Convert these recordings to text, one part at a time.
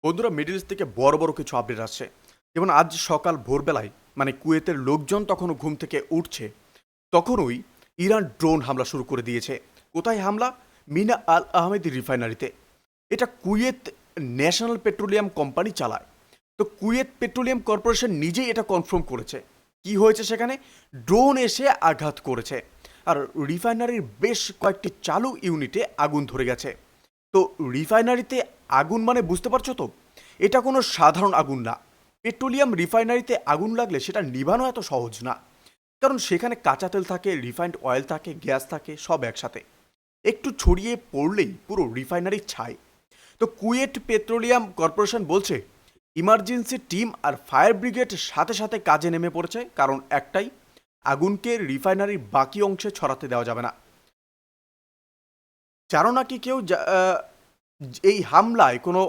বন্ধুরা, middle east থেকে বড় বড় কিছু আপডেট আসছে। যেমন আজ সকাল ভোরবেলায় কুয়েতের লোকজন তখনও ঘুম থেকে উঠছে, তখনই ইরান ড্রোন হামলা শুরু করে দিয়েছে। কোথায় হামলা? মিনা আল আহমেদ রিফাইনারিতে। এটা কুয়েত ন্যাশনাল পেট্রোলিয়াম কোম্পানি চালায়। তো কুয়েত পেট্রোলিয়াম কর্পোরেশন নিজেই এটা কনফার্ম করেছে। কি হয়েছে সেখানে? ড্রোন এসে আঘাত করেছে, আর রিফাইনারির বেশ কয়েকটি চালু ইউনিটে আগুন ধরে গেছে। তো রিফাইনারিতে আগুন মানে বুঝতে পারছো তো, এটা কোনো সাধারণ আগুন না। পেট্রোলিয়াম রিফাইনারিতে আগুন লাগলে সেটা নিভানো এত সহজ না, কারণ সেখানে কাঁচা তেল থাকে, রিফাইন্ড অয়েল থাকে, গ্যাস থাকে, সব একসাথে। একটু ছড়িয়ে পড়লেই পুরো রিফাইনারি ছাই। তো কুয়েট পেট্রোলিয়াম কর্পোরেশন বলছে ইমার্জেন্সি টিম আর ফায়ার ব্রিগেড সাথে সাথে কাজে নেমে পড়েছে, কারণ একটাই, আগুনকে রিফাইনারির বাকি অংশে ছড়াতে দেওয়া যাবে না। জানো নাকি কেউ এই হামলায় কোনো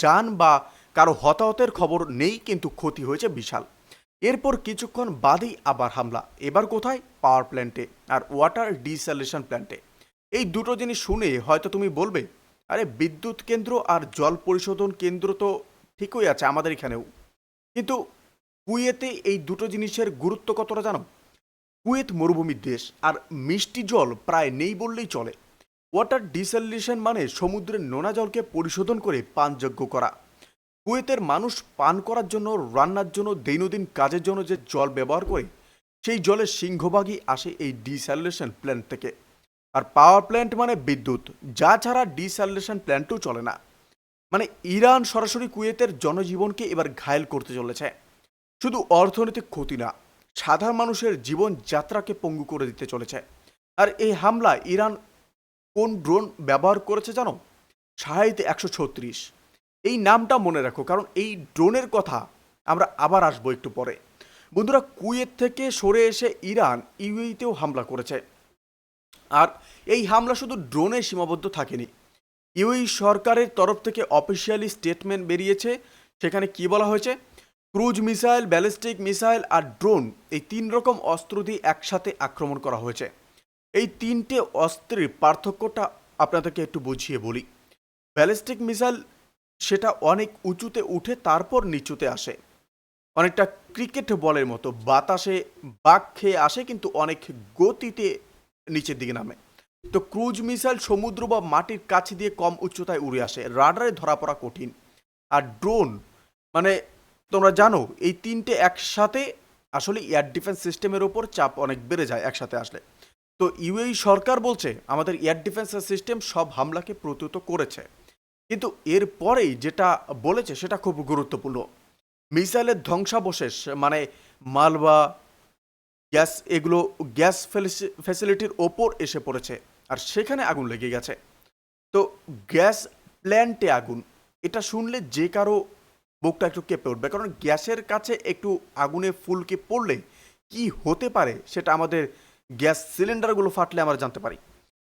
যান বা কারো হতাহতের খবর নেই, কিন্তু ক্ষতি হয়েছে বিশাল। এরপর কিছুক্ষণ বাদেই আবার হামলা, এবার কোথায়? পাওয়ার প্ল্যান্টে আর ওয়াটার ডিস্যালিনেশন প্ল্যান্টে। এই দুটো জিনিস শুনে হয়তো তুমি বলবে, আরে বিদ্যুৎ কেন্দ্র আর জল পরিশোধন কেন্দ্র তো ঠিকই আছে আমাদের এখানেও, কিন্তু কুয়েতে এই দুটো জিনিসের গুরুত্ব কতটা জানো? কুয়েত মরুভূমির দেশ, আর মিষ্টি জল প্রায় নেই বললেই চলে। ওয়াটার ডিস্যালিনেশন মানে সমুদ্রের নোনা জলকে পরিশোধন করে পানযোগ্য করা। কুয়েতের মানুষ পান করার জন্য, রান্নার জন্য, দৈনন্দিন কাজের জন্য যে জল ব্যবহার করে, সেই জলের সিংহভাগই আসে এই ডিস্যালিনেশন প্ল্যান্ট থেকে। আর পাওয়ার প্ল্যান্ট মানে বিদ্যুৎ, যা ছাড়া ডিস্যালিনেশন প্ল্যান্টও চলে না। মানে ইরান সরাসরি কুয়েতের জনজীবনকে এবার ঘায়েল করতে চলেছে। শুধু অর্থনৈতিক ক্ষতি না, সাধারণ মানুষের জীবনযাত্রাকে পঙ্গু করে দিতে চলেছে। আর এই হামলা ইরান কোন ড্রোন ব্যবহার করেছে জানো? শাহিদ 136। এই নামটা মনে রাখো, কারণ এই ড্রোনের কথা আমরা আবার আসবো একটু পরে। বন্ধুরা, কুয়েত থেকে সরে এসে ইরান ইউএইতেও হামলা করেছে। আর এই হামলা শুধু ড্রোনে সীমাবদ্ধ থাকেনি। ইউএই সরকারের তরফ থেকে অফিসিয়ালি স্টেটমেন্ট বেরিয়েছে। সেখানে কি বলা হয়েছে? ক্রুজ মিসাইল, ব্যালিস্টিক মিসাইল আর ড্রোন, এই 3 রকম অস্ত্র দিয়ে একসাথে আক্রমণ করা হয়েছে। এই 3টে অস্ত্রের পার্থক্যটা আপনাদেরকে একটু বুঝিয়ে বলি। ব্যালিস্টিক মিসাইল সেটা অনেক উঁচুতে উঠে তারপর নিচুতে আসে, অনেকটা ক্রিকেট বলের মতো বাতাসে বাঁক খেয়ে আসে, কিন্তু অনেক গতিতে নিচের দিকে নামে। তো ক্রুজ মিসাইল সমুদ্র বা মাটির কাছে দিয়ে কম উচ্চতায় উড়ে আসে, রাডারে ধরা পড়া কঠিন। আর ড্রোন মানে তোমরা জানো, এই 3টে একসাথে আসলে এয়ার ডিফেন্স সিস্টেমের ওপর চাপ অনেক বেড়ে যায় একসাথে আসলে। তো ইউএই সরকার বলছে আমাদের এয়ার ডিফেন্স সিস্টেম সব হামলাকে প্রতিহত করেছে, কিন্তু এরপরেই যেটা বলেছে সেটা খুব গুরুত্বপূর্ণ। মিসাইলের ধ্বংসাবশেষ মানে মালবা, গ্যাস, এগুলো গ্যাস ফ্যাসিলিটির ওপর এসে পড়েছে, আর সেখানে আগুন লেগে গেছে। তো গ্যাস প্ল্যান্টে আগুন, এটা শুনলে যে কারো বুকটা একটু কেঁপে উঠবে, কারণ গ্যাসের কাছে একটু আগুনে ফুলকে পড়লে কি হতে পারে সেটা আমাদের গ্যাস সিলিন্ডারগুলো ফাটলে আমরা জানতে পারি।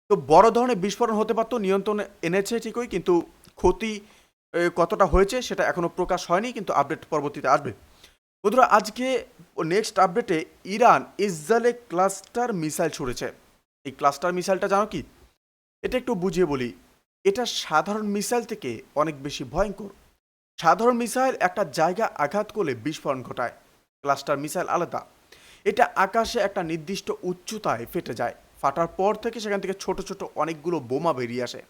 তো বড় ধরনের বিস্ফোরণ হতে পারতো, নিয়ন্ত্রণে এনেছে ঠিকই, কিন্তু ক্ষতি কতটা হয়েছে সেটা এখনো প্রকাশ হয়নি, কিন্তু আপডেট পরবর্তীতে আসবে। বন্ধুরা, আজকে নেক্সট আপডেটে ইরান ইসরায়েলে ক্লাস্টার মিসাইল ছুড়েছে। এই ক্লাস্টার মিসাইলটা জানো কি? এটা একটু বুঝিয়ে বলি। এটা সাধারণ মিসাইল থেকে অনেক বেশি ভয়ঙ্কর। সাধারণ মিসাইল একটা জায়গা আঘাত করলে বিস্ফোরণ ঘটায়, ক্লাস্টার মিসাইল আলাদা। এটা আকাশে একটা নির্দিষ্ট উচ্চতায় ফেটে যায়, ফাটার পর থেকে সেখান থেকে ছোট ছোট অনেকগুলো বোমা বেরিয়ে আসে,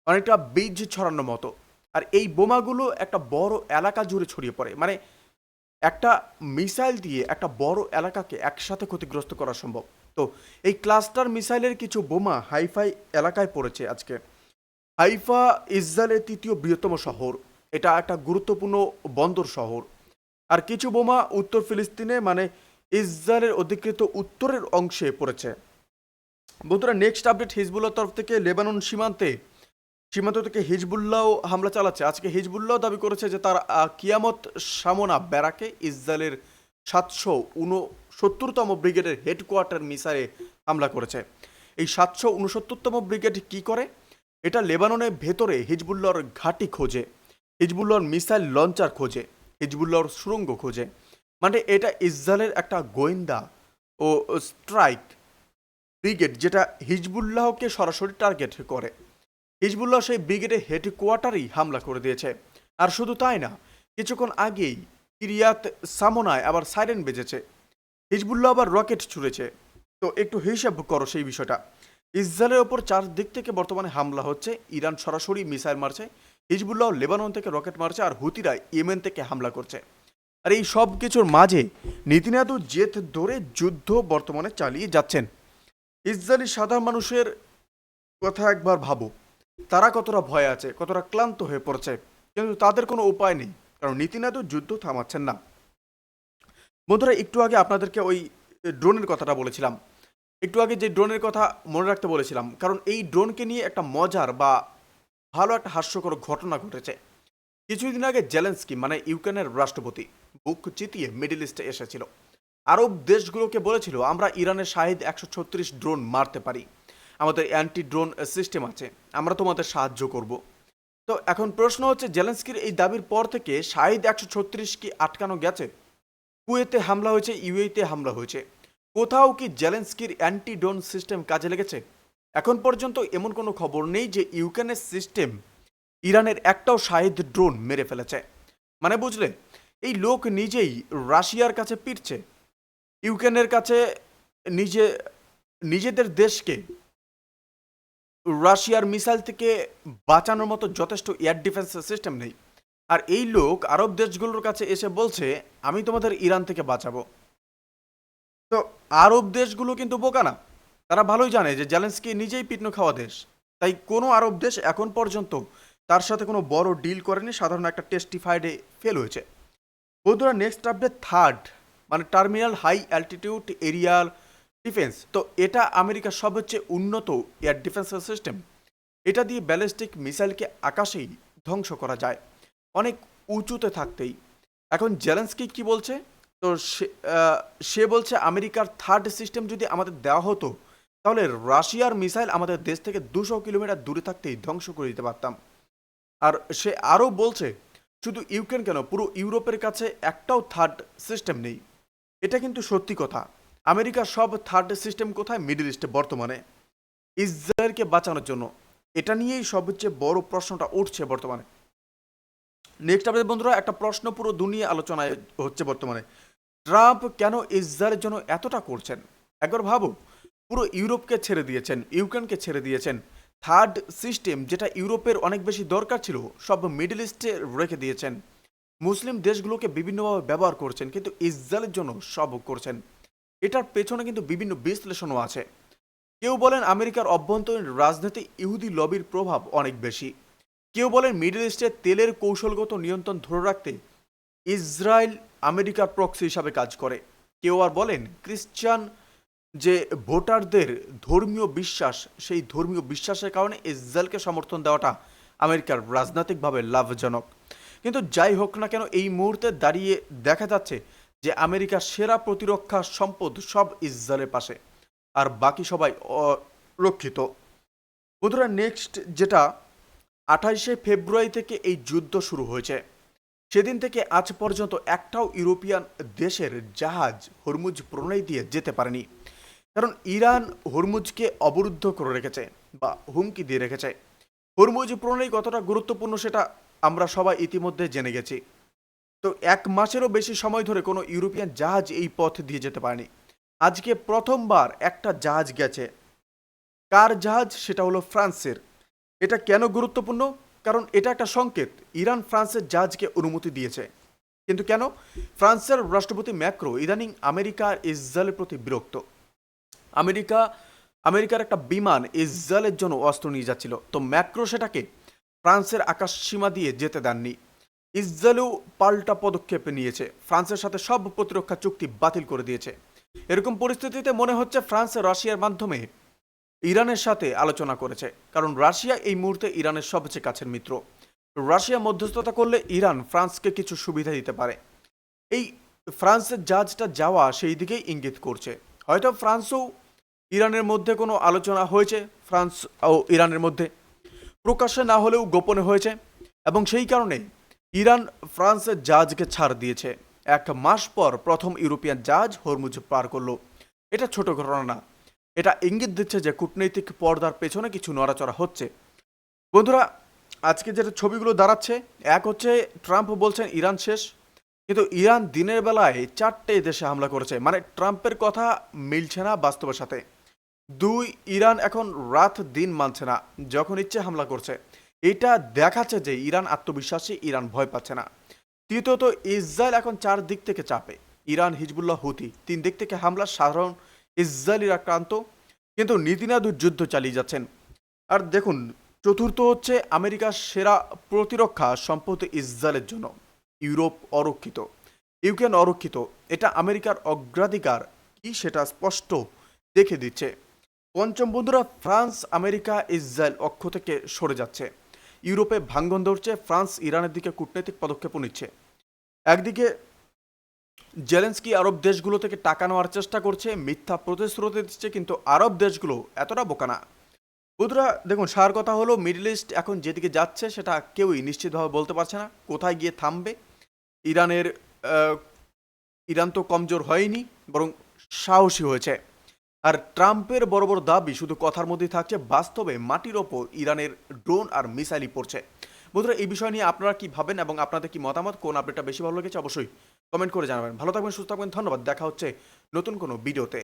অনেকটা বীজ ছড়ানোর মতো। আর এই বোমাগুলো একটা বড় এলাকা জুড়ে ছড়িয়ে পড়ে, মানে একটা মিসাইল দিয়ে একটা বড় এলাকাকে একসাথে ক্ষতিগ্রস্ত করা সম্ভব। তো এই ক্লাস্টার মিসাইলের কিছু বোমা হাইফাই এলাকায় পড়েছে আজকে। হাইফা ইসরায়েলের 3য় বৃহত্তম শহর, এটা একটা গুরুত্বপূর্ণ বন্দর শহর। আর কিছু বোমা উত্তর ফিলিস্তিনে মানে ইসরায়েলের অধিকৃত উত্তরের অংশে পড়েছে। বন্ধুরা, নেক্সট আপডেট হিজবুল্লাহর তরফ থেকে লেবানন সীমান্ত থেকে হিজবুল্লাহ হামলা চালাচ্ছে। আজকে হিজবুল্লাহ দাবি করেছে যে তার কিয়ামত সামনা ব্যারাকে ইসরায়েলের 769তম ব্রিগেডের হেডকোয়ার্টার মিসাইলে হামলা করেছে। এই 769তম ব্রিগেড কি করে? এটা লেবাননের ভেতরে হিজবুল্লাহর ঘাঁটি খোঁজে, হিজবুল্লাহর মিসাইল লঞ্চার খোঁজে, হিজবুল্লাহর সুড়ঙ্গ খোঁজে। মানে এটা ইসরায়েলের একটা গোয়েন্দা ও স্ট্রাইক ব্রিগেড, যেটা হিজবুল্লাহকে সরাসরি টার্গেট করে। হিজবুল্লাহ সেই ব্রিগেডের হেডকোয়ার্টারেই হামলা করে দিয়েছে। আর শুধু তাই না, কিছুক্ষণ আগেই কিরিয়াত সামোনায় আবার সাইরেন বেজেছে, হিজবুল্লাহ আবার রকেট ছুঁড়েছে। তো একটু হিসাব করো সেই বিষয়টা। ইসরায়েলের ওপর চারদিক থেকে বর্তমানে হামলা হচ্ছে, ইরান সরাসরি মিসাইল মারছে, হিজবুল্লাহ লেবানন থেকে রকেট মারছে, আর হুতিরা ইয়েমেন থেকে হামলা করছে। আর এই সব কিছুর মাঝে নেতানিয়াহু জেদ ধরে যুদ্ধ বর্তমানে চালিয়ে যাচ্ছেন। ইসরায়েলি সাধারণ মানুষের কথা একবার ভাবো, তারা কতটা ভয় আছে, কতটা ক্লান্ত হয়ে পড়ছে, কিন্তু তাদের কোনো উপায় নেই, কারণ নেতানিয়াহু যুদ্ধ থামাচ্ছেন না। বন্ধুরা, একটু আগে আপনাদেরকে ওই ড্রোনের কথাটা বলেছিলাম, একটু আগে যে ড্রোনের কথা মনে রাখতে বলেছিলাম, কারণ এই ড্রোনকে নিয়ে একটা মজার বা ভালো একটা হাস্যকর ঘটনা ঘটেছে। কিছুদিন আগে জেলেন্সকি মানে ইউক্রেনের রাষ্ট্রপতি বুক চিতিয়ে মিডল ইস্টে এসেছিল। আরব দেশগুলোকে বলেছিল, আমরা ইরানের শাহিদ 136 ড্রোন মারতে পারি, আমাদের অ্যান্টি ড্রোন সিস্টেম আছে, আমরা তোমাদের সাহায্য করব। তো এখন প্রশ্ন হচ্ছে, জেলেন্সকির এই দাবির পর থেকে শাহিদ 136 কি আটকানো গেছে? কুয়েতে হামলা হয়েছে, ইউএইতে হামলা হয়েছে, কোথাও কি জেলেন্সকির অ্যান্টি ড্রোন সিস্টেম কাজে লেগেছে? এখন পর্যন্ত এমন কোনো খবর নেই যে ইউক্রেনের সিস্টেম ইরানের একটাও শাহিদ ড্রোন মেরে ফেলেছে। মানে বুঝলে, এই লোক নিজেই রাশিয়ার কাছে পিটছে, ইউক্রেনের কাছে নিজে নিজেদের দেশকে রাশিয়ার মিসাইল থেকে বাঁচানোর মতো যথেষ্ট এয়ার ডিফেন্স সিস্টেম নেই। আর এই লোক আরব দেশগুলোর কাছে এসে বলছে, আমি তোমাদের ইরান থেকে বাঁচাবো। তো আরব দেশগুলো কিন্তু বোকা না, তারা ভালোই জানে যে জেলেন্সকি নিজেই পিটনো খাওয়া দেশ। তাই কোনো আরব দেশ এখন পর্যন্ত তার সাথে কোনো বড় ডিল করেনি, সাধারণ একটা টেস্টিফাইডে ফেল হয়েছে। বন্ধুরা, নেক্সট আপডেট থার্ড, মানে terminal high altitude aerial defence. তো এটা আমেরিকার সবচেয়ে উন্নত এয়ার ডিফেন্স সিস্টেম। এটা দিয়ে ব্যালিস্টিক মিসাইলকে আকাশেই ধ্বংস করা যায়, অনেক উঁচুতে থাকতেই। এখন জেলেন্সকি কি বলছে? তো সে বলছে, আমেরিকার থার্ড সিস্টেম যদি আমাদের দেওয়া হতো, তাহলে রাশিয়ার মিসাইল আমাদের দেশ থেকে 200 কিলোমিটার দূরে থাকতেই ধ্বংস করে দিতে পারতাম। আর সে আরও বলছে, শুধু ইউক্রেন কেন, পুরো ইউরোপের কাছে একটাও থার্ড সিস্টেম নেই। এটা কিন্তু সত্যি কথা। আমেরিকার সব থার্ড সিস্টেম কোথায়? মিডল ইস্টে বর্তমানে, ইসরায়েলকে বাঁচানোর জন্য। এটা নিয়েই সবচেয়ে বড় প্রশ্নটা উঠছে বর্তমানে। নেক্সট আপডেট বন্ধুরা, একটা প্রশ্ন পুরো দুনিয়া আলোচনায় হচ্ছে বর্তমানে, ট্রাম্প কেন ইসরায়েলের জন্য এতটা করছেন? একবার ভাবো, পুরো ইউরোপকে ছেড়ে দিয়েছেন, ইউক্রেনকে ছেড়ে দিয়েছেন, থার্ড সিস্টেম যেটা ইউরোপের অনেক বেশি দরকার ছিল সব মিডল ইস্টে রেখে দিয়েছেন, মুসলিম দেশগুলোকে বিভিন্নভাবে ব্যবহার করছেন, কিন্তু ইসরায়েলের জন্য সব করছেন। এটার পেছনে কিন্তু বিভিন্ন বিশ্লেষণও আছে। কেউ বলেন আমেরিকার অভ্যন্তরীণ রাজনীতি ইহুদি লবির প্রভাব অনেক বেশি, কেউ বলেন মিডল ইস্টে তেলের কৌশলগত নিয়ন্ত্রণ ধরে রাখতে ইসরায়েল আমেরিকার প্রক্সি হিসাবে কাজ করে, কেউ আর বলেন খ্রিস্টান যে ভোটারদের ধর্মীয় বিশ্বাস, সেই ধর্মীয় বিশ্বাসের কারণে ইসরায়েলকে সমর্থন দেওয়াটা আমেরিকার রাজনৈতিকভাবে লাভজনক। কিন্তু যাই হোক না কেন, এই মুহূর্তে দাঁড়িয়ে দেখা যাচ্ছে যে আমেরিকার সেরা প্রতিরক্ষা সম্পদ সব ইসরায়েলের পাশে, আর বাকি সবাই অরক্ষিত। বন্ধুরা, নেক্সট যেটা, 28শে ফেব্রুয়ারি থেকে এই যুদ্ধ শুরু হয়েছে, সেদিন থেকে আজ পর্যন্ত একটাও ইউরোপিয়ান দেশের জাহাজ হরমুজ প্রণালী দিয়ে যেতে পারেনি, কারণ ইরান হরমুজকে অবরুদ্ধ করে রেখেছে বা হুমকি দিয়ে রেখেছে। হরমুজ প্রণালী কতটা গুরুত্বপূর্ণ সেটা আমরা সবাই ইতিমধ্যে জেনে গেছি। তো 1 মাসেরও বেশি সময় ধরে কোনো ইউরোপিয়ান জাহাজ এই পথ দিয়ে যেতে পারেনি। আজকে প্রথমবার একটা জাহাজ গেছে। কার জাহাজ? সেটা হলো ফ্রান্সের। এটা কেন গুরুত্বপূর্ণ? কারণ এটা একটা সংকেত, ইরান ফ্রান্সের জাহাজকে অনুমতি দিয়েছে। কিন্তু কেন? ফ্রান্সের রাষ্ট্রপতি ম্যাক্রো ইদানিং আমেরিকা আর ইসরায়েলের প্রতি বিরক্ত। আমেরিকার একটা বিমান ইসরায়েলের জন্য অস্ত্র নিয়ে যাচ্ছিল, তো ম্যাক্রো সেটাকে ফ্রান্সের আকাশ সীমা দিয়ে যেতে দেননি। ইসরায়েলও পাল্টা পদক্ষেপ নিয়েছে, ফ্রান্সের সাথে সব প্রতিরক্ষা চুক্তি বাতিল করে দিয়েছে। এরকম পরিস্থিতিতে মনে হচ্ছে ফ্রান্স রাশিয়ার মাধ্যমে ইরানের সাথে আলোচনা করেছে, কারণ রাশিয়া এই মুহূর্তে ইরানের সবচেয়ে কাছের মিত্র। রাশিয়া মধ্যস্থতা করলে ইরান ফ্রান্সকে কিছু সুবিধা দিতে পারে। এই ফ্রান্সের জাহাজটা যাওয়া সেই দিকেই ইঙ্গিত করছে। হয়তো ফ্রান্সও ইরানের মধ্যে কোনো আলোচনা হয়েছে, ফ্রান্স ও ইরানের মধ্যে প্রকাশ্যে না হলেও গোপনে হয়েছে, এবং সেই কারণে ইরান ফ্রান্সের জাহাজকে ছাড় দিয়েছে। 1 মাস পর প্রথম ইউরোপিয়ান জাহাজ হরমুজ পার করলো। এটা ছোট ঘটনা না, এটা ইঙ্গিত দিচ্ছে যে কূটনৈতিক পর্দার পেছনে কিছু নড়াচড়া হচ্ছে। বন্ধুরা, আজকে যেটা ছবিগুলো দাঁড়াচ্ছে, এক হচ্ছে ট্রাম্প বলছেন ইরান শেষ, কিন্তু ইরান দিনের বেলায় 4টে দেশে হামলা করেছে, মানে ট্রাম্পের কথা মিলছে না বাস্তবের সাথে। দুই, ইরান এখন রাত দিন মানছে না, যখন ইচ্ছে হামলা করছে। এটা দেখাচ্ছে যে ইরান আত্মবিশ্বাসী, ইরান ভয় পাচ্ছে না। তৃতীয়ত, ইসরায়েল এখন 4 দিক থেকে চাপে, ইরান, হিজবুল্লাহ, হুতি, 3 দিক থেকে হামলা, সাধারণ ইসরায়েলিরা আক্রান্ত, কিন্তু নীতিনাদু যুদ্ধ চালিয়ে যাচ্ছেন। আর দেখুন, চতুর্থ হচ্ছে আমেরিকার সেরা প্রতিরক্ষা সম্পত্তি ইসরায়েলের জন্য, ইউরোপ অরক্ষিত, ইউক্রেন অরক্ষিত। এটা আমেরিকার অগ্রাধিকার কি সেটা স্পষ্ট দেখে দিচ্ছে। পঞ্চম বন্ধুরা, ফ্রান্স, আমেরিকা, ইসরায়েল অক্ষ থেকে সরে যাচ্ছে, ইউরোপে ভাঙ্গন ধরছে, ফ্রান্স ইরানের দিকে কূটনৈতিক পদক্ষেপও নিচ্ছে। একদিকে জেলেন্সকি আরব দেশগুলো থেকে টাকা নেওয়ার চেষ্টা করছে, মিথ্যা প্রতিশ্রুতি দিচ্ছে, কিন্তু আরব দেশগুলো এতটা বোকা না। বন্ধুরা দেখুন, সার কথা হলো, মিডল ইস্ট এখন যেদিকে যাচ্ছে সেটা কেউই নিশ্চিতভাবে বলতে পারছে না কোথায় গিয়ে থামবে। ইরানের আহ, ইরান তো কমজোর হয়নি, বরং সাহসী হয়েছে। আর ট্রাম্পের বড় বড় দাবি শুধু কথার মধ্যেই থাকছে, বাস্তবে মাটির ওপর ইরানের ড্রোন আর মিসাইলই পড়ছে। বন্ধুরা, এই বিষয় নিয়ে আপনারা কি ভাবেন এবং আপনাদের কি মতামত, কোন আপডেটটা বেশি ভালো লেগেছে অবশ্যই কমেন্ট করে জানাবেন। ভালো থাকবেন, সুস্থ থাকবেন, ধন্যবাদ। দেখা হচ্ছে নতুন কোনো ভিডিওতে।